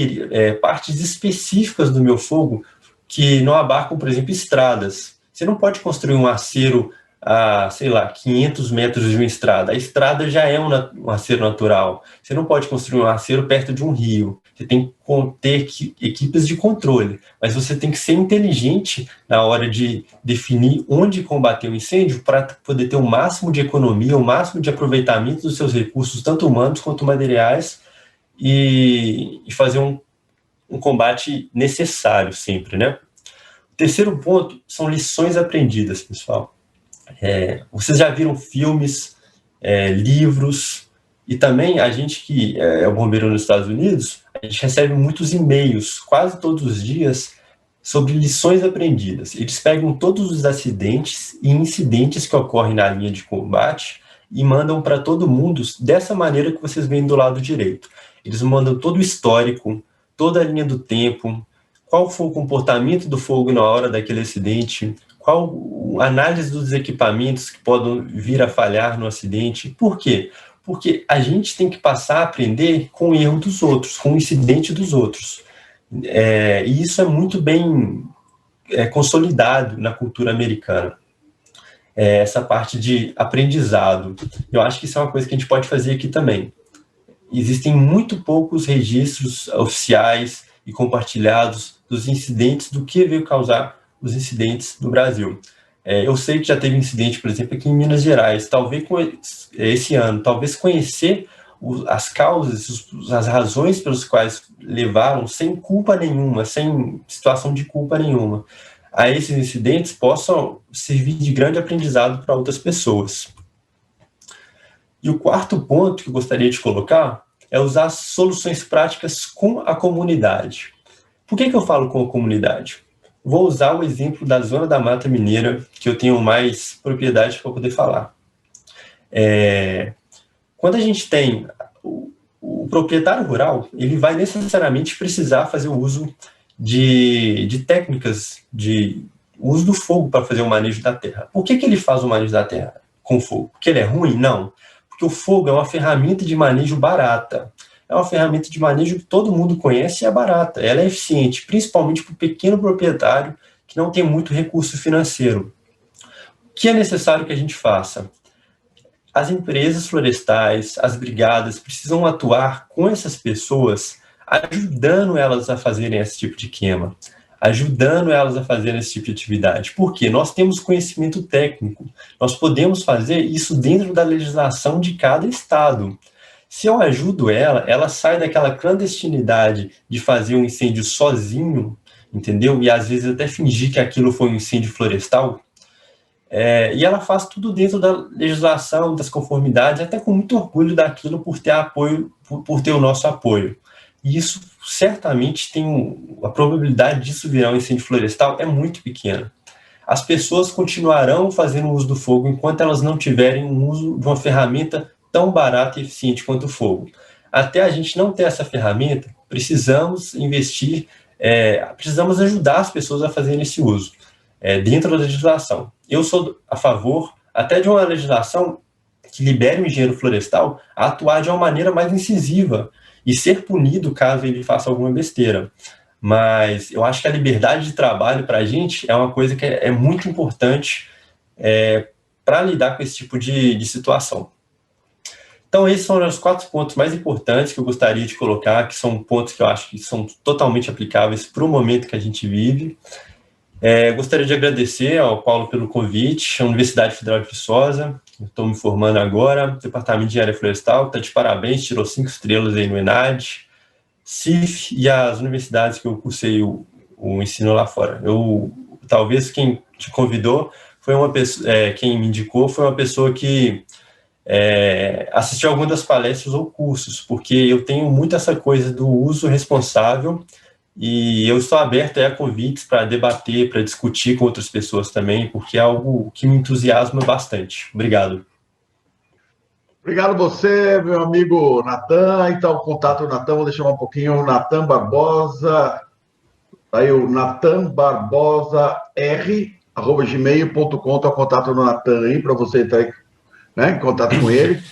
partes específicas do meu fogo que não abarcam, por exemplo, estradas. Você não pode construir um acero a, 500 metros de uma estrada. A estrada já é um acero natural. Você não pode construir um acero perto de um rio. Você tem que ter equipes de controle. Mas você tem que ser inteligente na hora de definir onde combater o incêndio para poder ter o máximo de economia, o máximo de aproveitamento dos seus recursos, tanto humanos quanto materiais, e fazer um combate necessário sempre, né? O terceiro ponto são lições aprendidas, pessoal. Vocês já viram filmes, livros, e também a gente que é bombeiro nos Estados Unidos, a gente recebe muitos e-mails, quase todos os dias, sobre lições aprendidas. Eles pegam todos os acidentes e incidentes que ocorrem na linha de combate e mandam para todo mundo dessa maneira que vocês veem do lado direito. Eles mandam todo o histórico, toda a linha do tempo, qual foi o comportamento do fogo na hora daquele acidente, qual a análise dos equipamentos que podem vir a falhar no acidente. Por quê? Porque a gente tem que passar a aprender com o erro dos outros, com o incidente dos outros. E isso é muito bem consolidado na cultura americana. Essa parte de aprendizado. Eu acho que isso é uma coisa que a gente pode fazer aqui também. Existem muito poucos registros oficiais e compartilhados dos incidentes, do que veio causar os incidentes no Brasil. Eu sei que já teve incidente, por exemplo, aqui em Minas Gerais, talvez esse ano, talvez conhecer as causas, as razões pelas quais levaram, sem culpa nenhuma, sem situação de culpa nenhuma, a esses incidentes possam servir de grande aprendizado para outras pessoas. E o quarto ponto que eu gostaria de colocar é usar soluções práticas com a comunidade. Por que eu falo com a comunidade? Vou usar o exemplo da Zona da Mata Mineira, que eu tenho mais propriedade para poder falar. Quando a gente tem o proprietário rural, ele vai necessariamente precisar fazer o uso de técnicas de uso do fogo para fazer o manejo da terra. Por que ele faz o manejo da terra com fogo? Porque ele é ruim? Não. Porque o fogo é uma ferramenta de manejo barata. É uma ferramenta de manejo que todo mundo conhece e é barata. Ela é eficiente, principalmente para o pequeno proprietário que não tem muito recurso financeiro. O que é necessário que a gente faça? As empresas florestais, as brigadas, precisam atuar com essas pessoas, ajudando elas a fazerem esse tipo de queima, ajudando elas a fazerem esse tipo de atividade. Por quê? Nós temos conhecimento técnico, nós podemos fazer isso dentro da legislação de cada estado. Se eu ajudo ela sai daquela clandestinidade de fazer um incêndio sozinho, entendeu? E às vezes até fingir que aquilo foi um incêndio florestal. E ela faz tudo dentro da legislação, das conformidades, até com muito orgulho daquilo por ter apoio, por ter o nosso apoio. E isso certamente a probabilidade disso virar um incêndio florestal é muito pequena. As pessoas continuarão fazendo uso do fogo enquanto elas não tiverem um uso de uma ferramenta tão barata e eficiente quanto o fogo. Até a gente não ter essa ferramenta, precisamos investir, precisamos ajudar as pessoas a fazerem esse uso, dentro da legislação. Eu sou a favor até de uma legislação que libere o engenheiro florestal a atuar de uma maneira mais incisiva e ser punido caso ele faça alguma besteira. Mas eu acho que a liberdade de trabalho para a gente é uma coisa que é muito importante para lidar com esse tipo de situação. Então, esses são os 4 pontos mais importantes que eu gostaria de colocar, que são pontos que eu acho que são totalmente aplicáveis para o momento que a gente vive. Gostaria de agradecer ao Paulo pelo convite, a Universidade Federal de Viçosa, estou me formando agora, o Departamento de Engenharia Florestal, está de parabéns, tirou 5 estrelas aí no ENAD, CIF e as universidades que eu cursei o ensino lá fora. Talvez quem te convidou foi uma pessoa, quem me indicou foi uma pessoa que assistiu a algumas das palestras ou cursos, porque eu tenho muito essa coisa do uso responsável e eu estou aberto a convites para debater, para discutir com outras pessoas também, porque é algo que me entusiasma bastante. Obrigado. Obrigado você, meu amigo Natan. Então, o contato do Natan, vou deixar um pouquinho, Natan Barbosa, aí o Natan Barbosa r@gmail.com, tá o contato do Natan aí, para você entrar em contato com ele.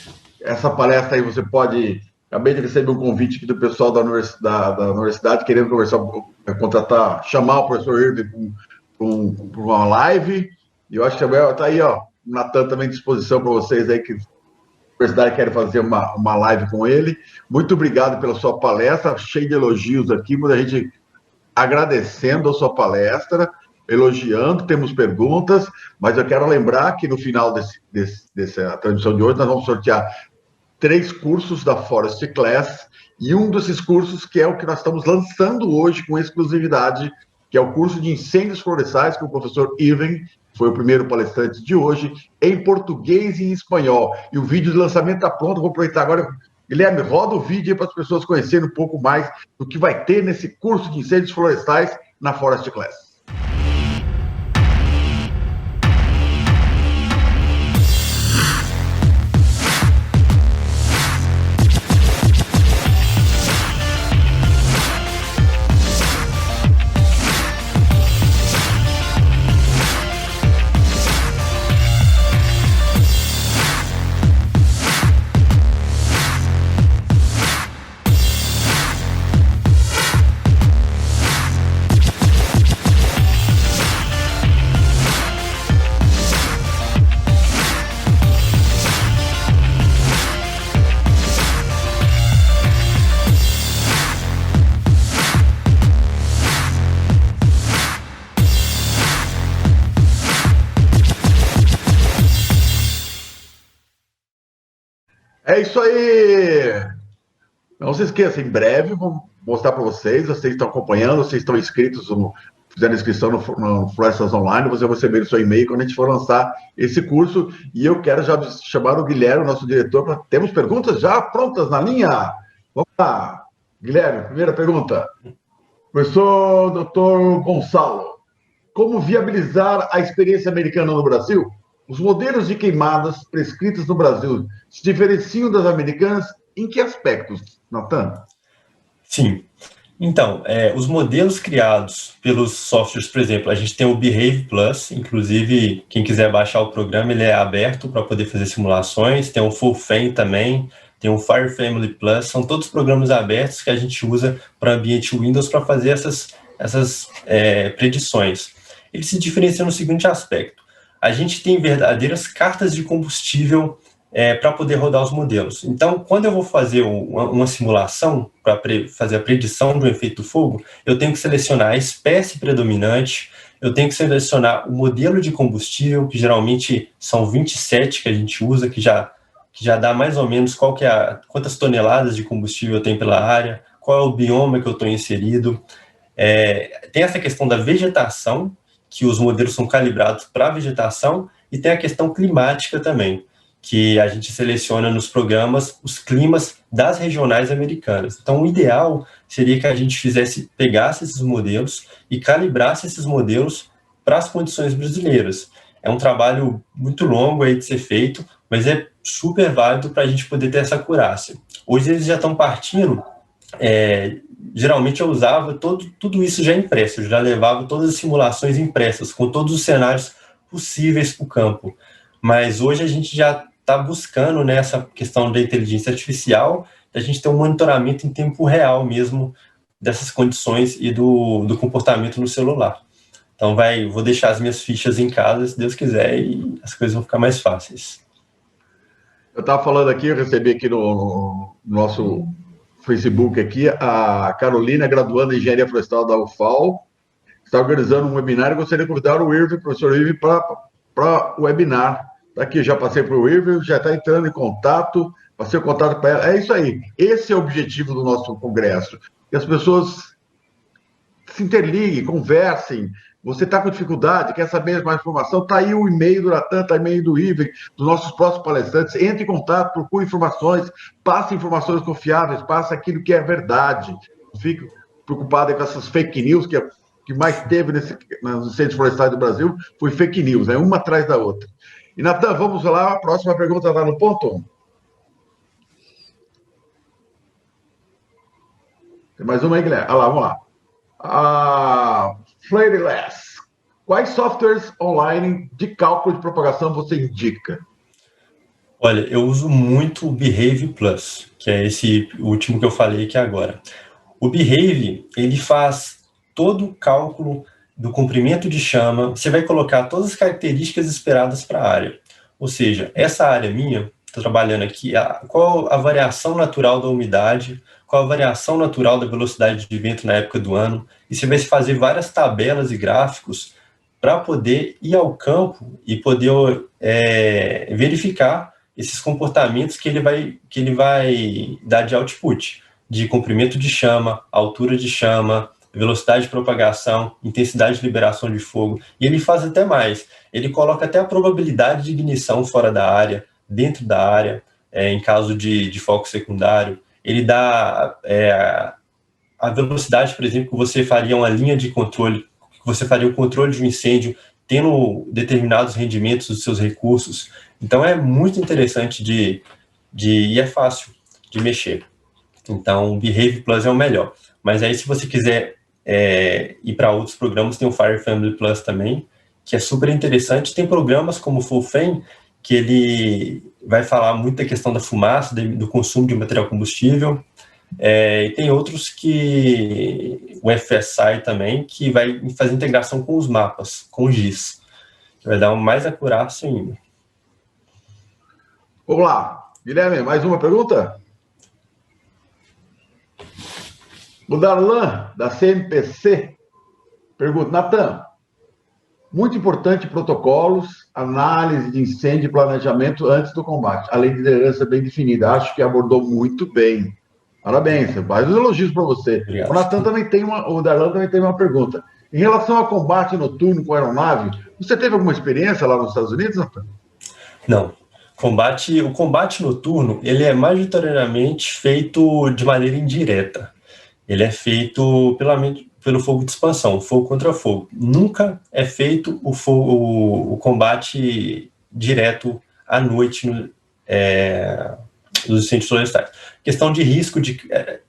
Essa palestra aí você pode... Acabei de receber um convite aqui do pessoal da universidade querendo conversar, chamar o professor Irving para uma live. E eu acho que está aí, ó, o Natan também à disposição para vocês aí que a universidade quer fazer uma live com ele. Muito obrigado pela sua palestra, cheio de elogios aqui, muita gente agradecendo a sua palestra, elogiando, temos perguntas, mas eu quero lembrar que no final dessa transmissão de hoje nós vamos sortear 3 cursos da Forest Class, e um desses cursos que é o que nós estamos lançando hoje com exclusividade, que é o curso de incêndios florestais, com o professor Irving, que foi o primeiro palestrante de hoje, em português e em espanhol. E o vídeo de lançamento está pronto, vou aproveitar agora. Guilherme, roda o vídeo aí para as pessoas conhecerem um pouco mais do que vai ter nesse curso de incêndios florestais na Forest Class. É isso aí! Não se esqueça, em breve vou mostrar para vocês estão acompanhando, vocês estão inscritos, fizeram inscrição no Florestas Online, vocês vão receber o seu e-mail quando a gente for lançar esse curso. E eu quero já chamar o Guilherme, nosso diretor, temos perguntas já prontas na linha? Vamos lá! Guilherme, primeira pergunta. Professor Dr. Gonçalo, como viabilizar a experiência americana no Brasil? Os modelos de queimadas prescritos no Brasil se diferenciam das americanas em que aspectos, Natan? Sim. Então, os modelos criados pelos softwares, por exemplo, a gente tem o Behave Plus, inclusive, quem quiser baixar o programa, ele é aberto para poder fazer simulações, tem o FullFam também, tem o Fire Family Plus, são todos programas abertos que a gente usa para ambiente Windows para fazer essas predições. ele se diferencia no seguinte aspecto: a gente tem verdadeiras cartas de combustível para poder rodar os modelos. Então, quando eu vou fazer uma simulação para fazer a predição do efeito fogo, eu tenho que selecionar a espécie predominante, eu tenho que selecionar o modelo de combustível, que geralmente são 27 que a gente usa, que já dá mais ou menos quantas toneladas de combustível eu tenho pela área, qual é o bioma que eu estou inserido. Tem essa questão da vegetação, que os modelos são calibrados para a vegetação, e tem a questão climática também, que a gente seleciona nos programas os climas das regionais americanas. Então, o ideal seria que a gente pegasse esses modelos e calibrasse esses modelos para as condições brasileiras. É um trabalho muito longo aí de ser feito, mas é super válido para a gente poder ter essa acurácia. Hoje eles já estão partindo, geralmente eu usava tudo isso já impresso, eu já levava todas as simulações impressas, com todos os cenários possíveis para o campo. Mas hoje a gente já está buscando nessa questão da inteligência artificial, a gente ter um monitoramento em tempo real mesmo dessas condições e do comportamento no celular. Então vou deixar as minhas fichas em casa, se Deus quiser, e as coisas vão ficar mais fáceis. Eu estava falando aqui, eu recebi aqui no nosso Facebook aqui, a Carolina, graduanda em Engenharia Florestal da UFAL, está organizando um webinar e gostaria de convidar o Irving, professor Irving, para o webinar. Está aqui, já passei para o Irving, já está entrando em contato, passei o contato para ela. É isso aí, esse é o objetivo do nosso congresso, que as pessoas se interliguem, conversem. Você está com dificuldade, quer saber mais informação, está aí o e-mail do Natan, está o e-mail do Irving, dos nossos próximos palestrantes, entre em contato, procure informações, passe informações confiáveis, passe aquilo que é verdade. Não fique preocupado com essas fake news, que mais teve nos centros florestais do Brasil, foi fake news, uma atrás da outra. E, Natan, vamos lá, a próxima pergunta está no ponto. Tem mais uma aí, Guilherme. Olha lá, vamos lá. Flairless. Quais softwares online de cálculo de propagação você indica? Olha, eu uso muito o Behave Plus, que é esse último que eu falei aqui agora. O Behave, ele faz todo o cálculo do comprimento de chama, você vai colocar todas as características esperadas para a área. Ou seja, essa área minha, estou trabalhando aqui, qual a variação natural da umidade, qual a variação natural da velocidade de vento na época do ano, e você vai fazer várias tabelas e gráficos para poder ir ao campo e poder verificar esses comportamentos que ele vai dar de output, de comprimento de chama, altura de chama, velocidade de propagação, intensidade de liberação de fogo, e ele faz até mais, ele coloca até a probabilidade de ignição fora da área, dentro da área, em caso de foco secundário, ele dá a velocidade, por exemplo, que você faria uma linha de controle, que você faria o controle de um incêndio, tendo determinados rendimentos dos seus recursos. Então é muito interessante e é fácil de mexer. Então o Behave Plus é o melhor. Mas aí, se você quiser ir para outros programas, tem o Fire Family Plus também, que é super interessante. Tem programas como o FullFan, que ele vai falar muito da questão da fumaça, do consumo de material combustível, e tem outros o FSI também, que vai fazer integração com os mapas, com o GIS, que vai dar mais acurácia ainda. Vamos lá. Guilherme, mais uma pergunta? O Darlan, da CMPC, pergunta: Natan, muito importante protocolos, análise de incêndio e planejamento antes do combate, além de liderança bem definida. Acho que abordou muito bem. Parabéns, vários elogios para você. Obrigado. O Natan também o Darlan também tem uma pergunta. Em relação ao combate noturno com aeronave, você teve alguma experiência lá nos Estados Unidos, Natan? Não. O combate noturno, ele é majoritariamente feito de maneira indireta. Ele é feito pelo fogo de expansão, fogo contra fogo. Nunca é feito o combate direto à noite dos incêndios florestais. Questão de risco,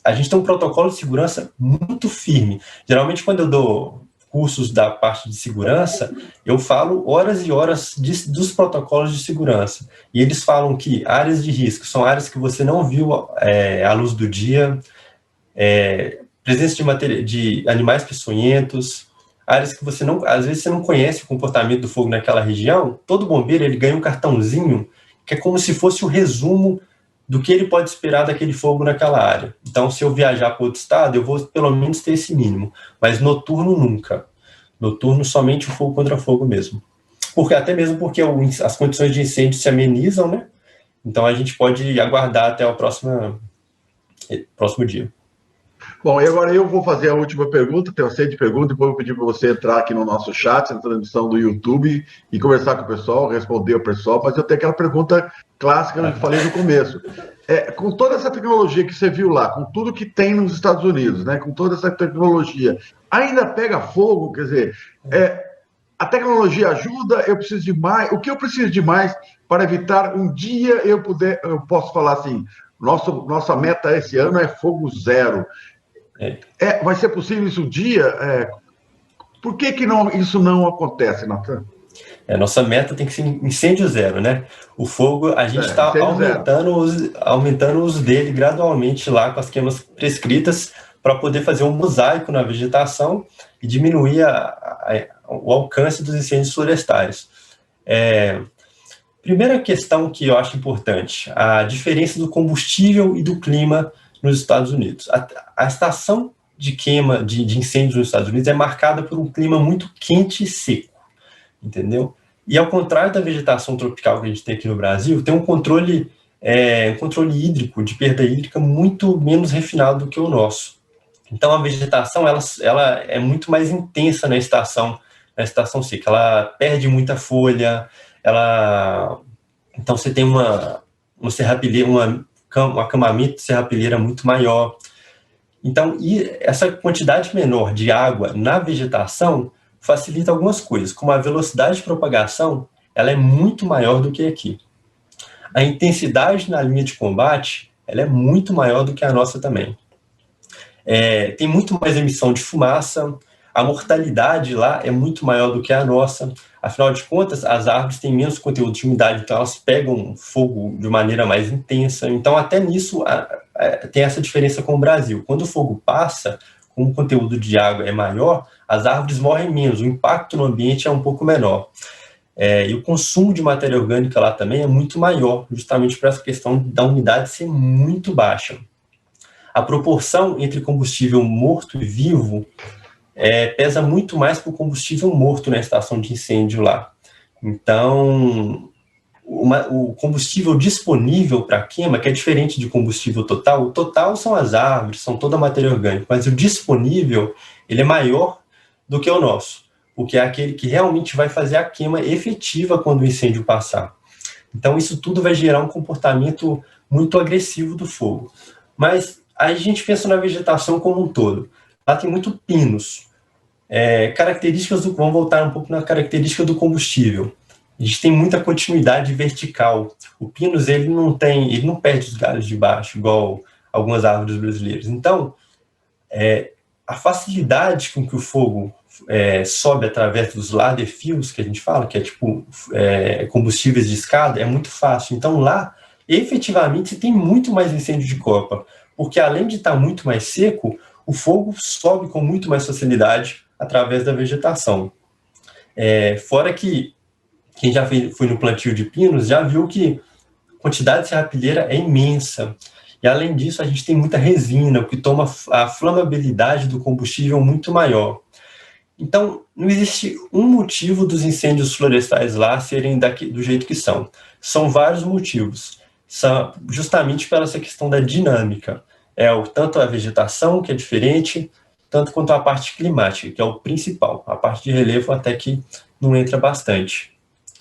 a gente tem um protocolo de segurança muito firme. Geralmente, quando eu dou cursos da parte de segurança, eu falo horas e horas dos protocolos de segurança. E eles falam que áreas de risco são áreas que você não viu à luz do dia, presença de animais peçonhentos, áreas que você não, às vezes você não conhece o comportamento do fogo naquela região, todo bombeiro ele ganha um cartãozinho que é como se fosse o resumo do que ele pode esperar daquele fogo naquela área. Então, se eu viajar para outro estado, eu vou pelo menos ter esse mínimo, mas noturno nunca. Noturno somente o fogo contra fogo mesmo. Até mesmo porque as condições de incêndio se amenizam, né? Então a gente pode aguardar até o próximo dia. Bom, e agora eu vou fazer a última pergunta, tem uma série de perguntas, depois eu vou pedir para você entrar aqui no nosso chat, na transmissão do YouTube, e conversar com o pessoal, responder o pessoal, mas eu tenho aquela pergunta clássica que eu falei no começo. Com toda essa tecnologia que você viu lá, com tudo que tem nos Estados Unidos, né, com toda essa tecnologia, ainda pega fogo? Quer dizer, a tecnologia ajuda, eu preciso de mais, o que eu preciso de mais para evitar um dia eu posso falar assim, nossa meta esse ano é fogo zero. Vai ser possível isso um dia? Por que isso não acontece, Natan? Nossa meta tem que ser incêndio zero, né? O fogo, a gente está aumentando o uso dele gradualmente lá com as queimas prescritas para poder fazer um mosaico na vegetação e diminuir o alcance dos incêndios florestais. Primeira questão que eu acho importante, a diferença do combustível e do clima nos Estados Unidos. A estação de queima de incêndios nos Estados Unidos é marcada por um clima muito quente e seco, entendeu? E ao contrário da vegetação tropical que a gente tem aqui no Brasil, tem um controle hídrico, de perda hídrica, muito menos refinado do que o nosso. Então a vegetação ela é muito mais intensa na estação seca, ela perde muita folha, então você tem um acamamento de serrapilheira muito maior. Então, essa quantidade menor de água na vegetação facilita algumas coisas, como a velocidade de propagação, ela é muito maior do que aqui. A intensidade na linha de combate, ela é muito maior do que a nossa também. Tem muito mais emissão de fumaça, a mortalidade lá é muito maior do que a nossa. Afinal de contas, as árvores têm menos conteúdo de umidade, então elas pegam fogo de maneira mais intensa. Então, até nisso, tem essa diferença com o Brasil. Quando o fogo passa, como o conteúdo de água é maior, as árvores morrem menos, o impacto no ambiente é um pouco menor. E o consumo de matéria orgânica lá também é muito maior, justamente por essa questão da umidade ser muito baixa. A proporção entre combustível morto e vivo pesa muito mais para o combustível morto na estação de incêndio lá. Então, o combustível disponível para queima, que é diferente de combustível total, o total são as árvores, são toda a matéria orgânica, mas o disponível, ele é maior do que o nosso, porque é aquele que realmente vai fazer a queima efetiva quando o incêndio passar. Então, isso tudo vai gerar um comportamento muito agressivo do fogo. Mas aí a gente pensa na vegetação como um todo. Lá tem muito pinos. Vamos voltar um pouco na característica do combustível. A gente tem muita continuidade vertical. O pinus, ele não perde os galhos de baixo, igual algumas árvores brasileiras. Então, a facilidade com que o fogo sobe através dos ladder fields, que a gente fala, que é tipo combustíveis de escada, é muito fácil. Então, lá, efetivamente, você tem muito mais incêndio de copa, porque além de estar muito mais seco, o fogo sobe com muito mais facilidade através da vegetação. Fora que quem já foi no plantio de pinos já viu que a quantidade de serrapilheira é imensa. E, além disso, a gente tem muita resina, o que toma a flamabilidade do combustível muito maior. Então, não existe um motivo dos incêndios florestais lá serem do jeito que são. São vários motivos. São justamente pela essa questão da dinâmica. Tanto a vegetação, que é diferente, tanto quanto a parte climática, que é o principal. A parte de relevo até que não entra bastante.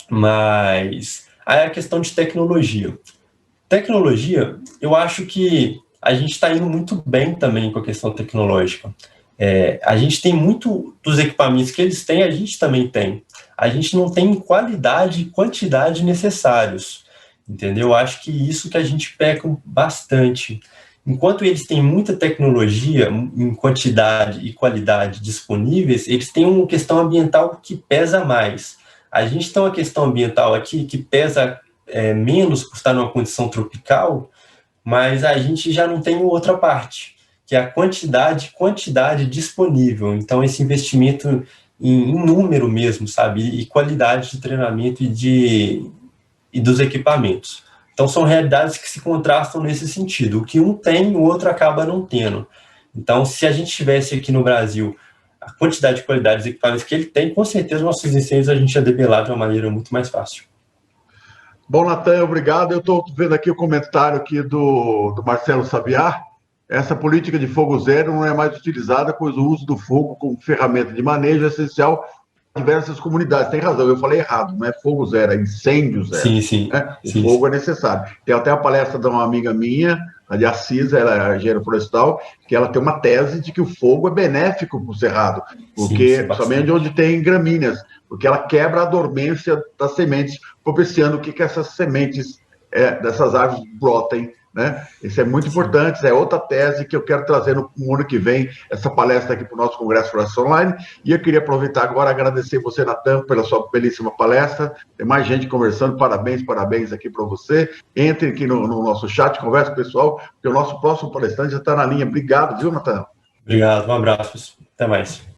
Mas aí a questão de tecnologia. Tecnologia, eu acho que a gente está indo muito bem também com a questão tecnológica. A gente tem muito dos equipamentos que eles têm, a gente também tem. A gente não tem qualidade e quantidade necessários, entendeu? Eu acho que isso que a gente peca bastante. Enquanto eles têm muita tecnologia em quantidade e qualidade disponíveis, eles têm uma questão ambiental que pesa mais. A gente tem uma questão ambiental aqui que pesa menos por estar numa condição tropical, mas a gente já não tem outra parte, que é a quantidade disponível. Então, esse investimento em número mesmo, sabe? E qualidade de treinamento e dos equipamentos. Então, são realidades que se contrastam nesse sentido. O que um tem, o outro acaba não tendo. Então, se a gente tivesse aqui no Brasil a quantidade de qualidades de equipamentos que ele tem, com certeza nossos incêndios a gente ia debelar de uma maneira muito mais fácil. Bom, Natan, obrigado. Eu estou vendo aqui o comentário aqui do Marcelo Sabiá. Essa política de fogo zero não é mais utilizada, pois o uso do fogo como ferramenta de manejo é essencial em diversas comunidades. Tem razão, eu falei errado, não é fogo zero, é incêndio zero. Sim, sim. Né? O sim, fogo sim. é necessário. Tem até a palestra de uma amiga minha, a de Assis, ela é engenheira florestal, que ela tem uma tese de que o fogo é benéfico para o cerrado, porque Sim, somente onde tem gramíneas, porque ela quebra a dormência das sementes, propiciando que essas sementes dessas árvores brotem. Né? Isso é muito importante, isso é outra tese que eu quero trazer no ano que vem, essa palestra aqui para o nosso Congresso Floresta Online, e eu queria aproveitar agora e agradecer você, Natan, pela sua belíssima palestra, tem mais gente conversando, parabéns aqui para você, entre aqui no nosso chat, converse com o pessoal, porque o nosso próximo palestrante já está na linha. Obrigado, viu, Natan? Obrigado, um abraço, até mais.